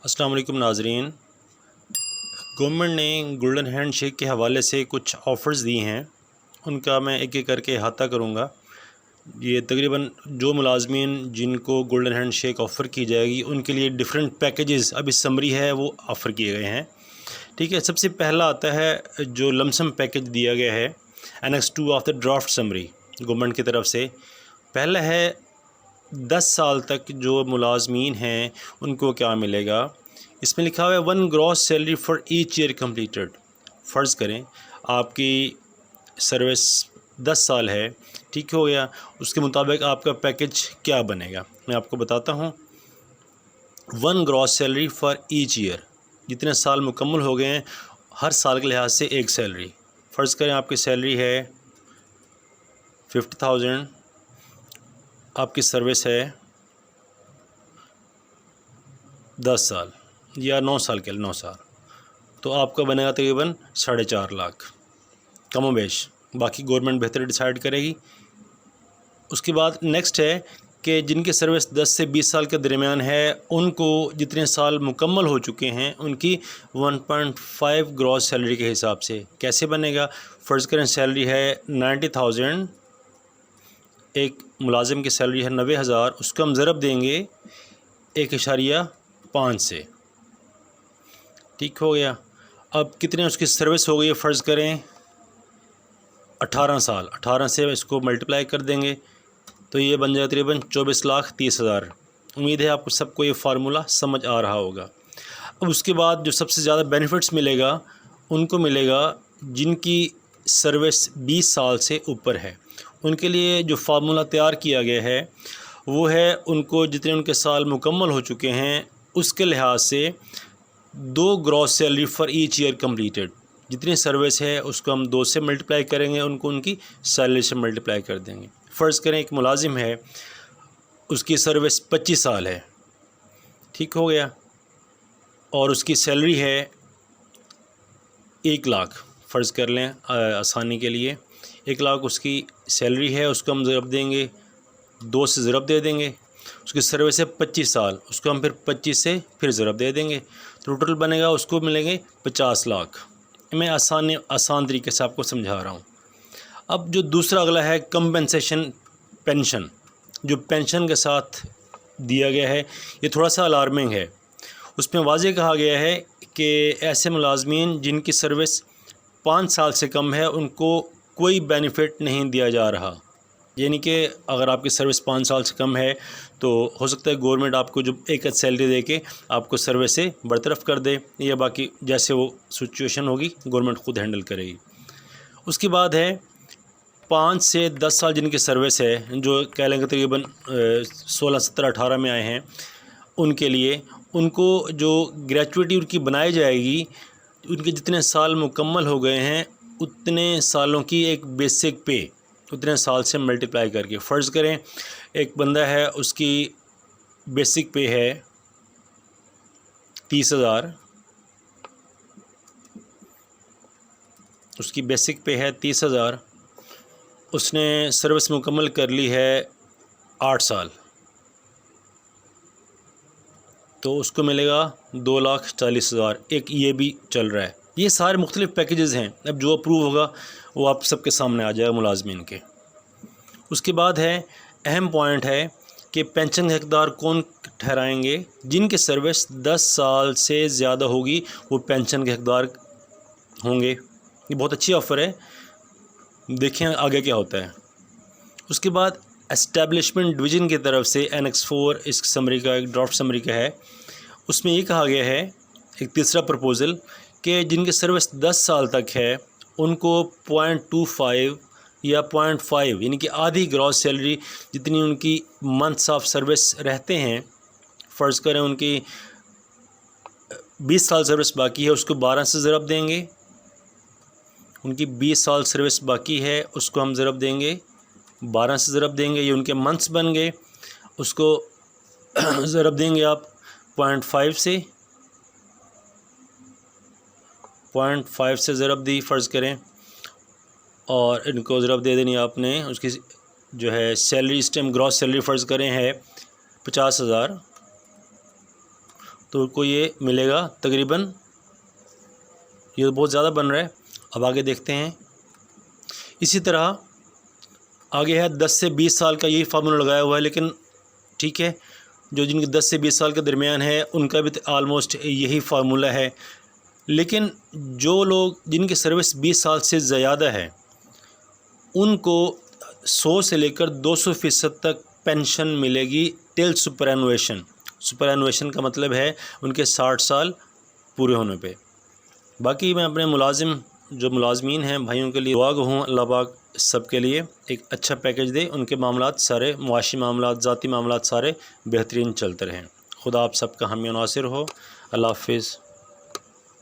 अस्सलाम वालेकुम नाज़रीन। गवर्नमेंट ने गोल्डन हैंड शेक के हवाले से कुछ ऑफ़र्स दिए हैं, उनका मैं एक एक करके अहाता करूँगा। ये तकरीबन जो मुलाज़मीन जिनको गोल्डन हैंड शेक ऑफ़र की जाएगी उनके लिए डिफरेंट पैकेजेस अभी समरी है वो ऑफ़र किए गए हैं। ठीक है, सबसे पहला आता है जो लमसम पैकेज दिया गया है annex 2 of the draft summary government की तरफ से। पहला है 10 साल तक जो मुलाज़मीन हैं उनको क्या मिलेगा। इसमें लिखा हुआ है 1 gross salary for each year completed. फ़र्ज़ करें आपकी सर्विस 10 साल है, ठीक हो गया, उसके मुताबिक आपका पैकेज क्या बनेगा मैं आपको बताता हूँ। 1 gross salary for each year, जितने साल मुकम्मल हो गए हैं हर साल के लिहाज से एक सैलरी। फ़र्ज़ करें आपकी सैलरी है 50,000, आपकी सर्विस है 10 साल या 9 साल के लिए 9 साल, तो आपका बनेगा तकरीबन 4.5 लाख कमो बेश, बाकी गवर्नमेंट बेहतर डिसाइड करेगी। उसके बाद नेक्स्ट है कि जिनकी सर्विस 10 से 20 साल के दरमियान है उनको जितने साल मुकम्मल हो चुके हैं उनकी 1.5 ग्रॉस सैलरी के हिसाब से कैसे बनेगा। फ़र्ज़ करें सैलरी है 90,000, एक मुलाजिम की सैलरी है 90,000, उसको हम ज़रब देंगे 1.5 से, ठीक हो गया। अब कितने उसकी सर्विस हो गई है, फ़र्ज़ करें 18 साल, 18 से इसको मल्टीप्लाई कर देंगे तो ये बन जाए तकरीबन 24,30,000। उम्मीद है आपको सबको ये फार्मूला समझ आ रहा होगा। अब उसके बाद जो सबसे ज़्यादा बेनिफिट्स मिलेगा उनको मिलेगा जिनकी सर्विस 20 साल से ऊपर है। उनके लिए जो फार्मूला तैयार किया गया है वो है उनको जितने उनके साल मुकम्मल हो चुके हैं उसके लिहाज से 2 gross salary for each year completed. जितनी सर्विस है उसको हम 2 से मल्टीप्लाई करेंगे, उनको उनकी सैलरी से मल्टीप्लाई कर देंगे। फ़र्ज़ करें एक मुलाजिम है, उसकी सर्विस 25 साल है, ठीक हो गया, और उसकी सैलरी है 1 लाख। फ़र्ज़ कर लें आसानी के लिए 1 लाख उसकी सैलरी है, उसको हम ज़रब देंगे 2 से ज़रब दे देंगे। उसकी सर्विस है 25 साल, उसको हम फिर 25 से फिर ज़रब दे देंगे, तो टोटल बनेगा उसको मिलेंगे 50 लाख। मैं आसान तरीके से आपको समझा रहा हूँ। अब जो दूसरा अगला है कंपनसेशन पेंशन, जो पेंशन के साथ दिया गया है ये थोड़ा सा अलार्मिंग है। उसमें वाज़ेह कहा गया है कि ऐसे मुलाज़मीन जिनकी सर्विस 5 साल से कम है उनको कोई बेनिफिट नहीं दिया जा रहा। यानी कि अगर आपकी सर्विस 5 साल से कम है तो हो सकता है गवर्नमेंट आपको जो एक सैलरी दे के आपको सर्विस से बरतरफ कर दे, या बाकी जैसे वो सिचुएशन होगी गवर्नमेंट ख़ुद हैंडल करेगी। उसके बाद है 5 से 10 साल जिनकी सर्विस है, जो कह लेंगे तकरीबन 16, 17, 18 में आए हैं, उनके लिए उनको जो ग्रेचुइटी उनकी बनाई जाएगी, उनके जितने साल मुकम्मल हो गए हैं उतने सालों की एक बेसिक पे उतने साल से मल्टीप्लाई करके। फ़र्ज़ करें एक बंदा है उसकी बेसिक पे है 30,000, उसकी बेसिक पे है 30,000, उसने सर्विस मुकम्मल कर ली है 8 साल, तो उसको मिलेगा 2,40,000। एक ये भी चल रहा है। ये सारे मुख्तलिफ़ पैकेजेस हैं, अब जो अप्रूव होगा वो आप सबके सामने आ जाएगा मुलाजमीन के। उसके बाद है अहम पॉइंट है कि पेंशन के हकदार कौन ठहराएंगे। जिनकी सर्विस 10 साल से ज़्यादा होगी वो पेंशन के हकदार होंगे। ये बहुत अच्छी ऑफ़र है, देखें आगे क्या होता है। उसके बाद एस्टेब्लिशमेंट डिवीज़न की तरफ से एनेक्स 4 इस समरी का एक ड्राफ्ट समरी का है, उसमें ये कहा गया है एक तीसरा प्रपोज़ल कि जिनकी सर्विस 10 साल तक है उनको 0.25 या 0.5 यानी कि आधी ग्रॉस सैलरी जितनी उनकी मंथ्स ऑफ सर्विस रहते हैं, फ़र्ज़ करें उनकी 20 साल सर्विस बाकी है उसको 12 से ज़रब देंगे, उनकी 20 साल सर्विस बाकी है उसको हम ज़रब देंगे 12 से ज़रब देंगे, ये उनके मंथ्स बन गए, उसको ज़रब देंगे आप 0.5 से, 0.5 से ज़रब दी फ़र्ज़ करें, और इनको ज़रब दे देनी आपने उसकी जो है सैलरी इस टाइम ग्रॉस सैलरी फ़र्ज़ करें है 50,000, तो उनको ये मिलेगा तकरीबन, ये बहुत ज़्यादा बन रहा है। अब आगे देखते हैं। इसी तरह आगे है 10 से 20 साल का, यही फार्मूला लगाया हुआ है, लेकिन ठीक है, जो जिनके 10 से 20 साल के दरमियान है उनका भी आलमोस्ट यही फार्मूला है। लेकिन जो लोग जिनकी सर्विस 20 साल से ज़्यादा है उनको 100 से लेकर 200% तक पेंशन मिलेगी टिल सुपरएनुएशन। सुपरएनुएशन का मतलब है उनके 60 साल पूरे होने पे। बाकी मैं अपने जो मुलाजमीन हैं भाइयों के लिए दुआ गो हूँ, अल्लाह पाक सब के लिए एक अच्छा पैकेज दे, उनके मामलात सारे, मुआशी मामलात, ज़ाती मामलात सारे बेहतरीन चलते रहें। खुदा आप सबका हामी नासिर हो। अल्लाह हाफिज़।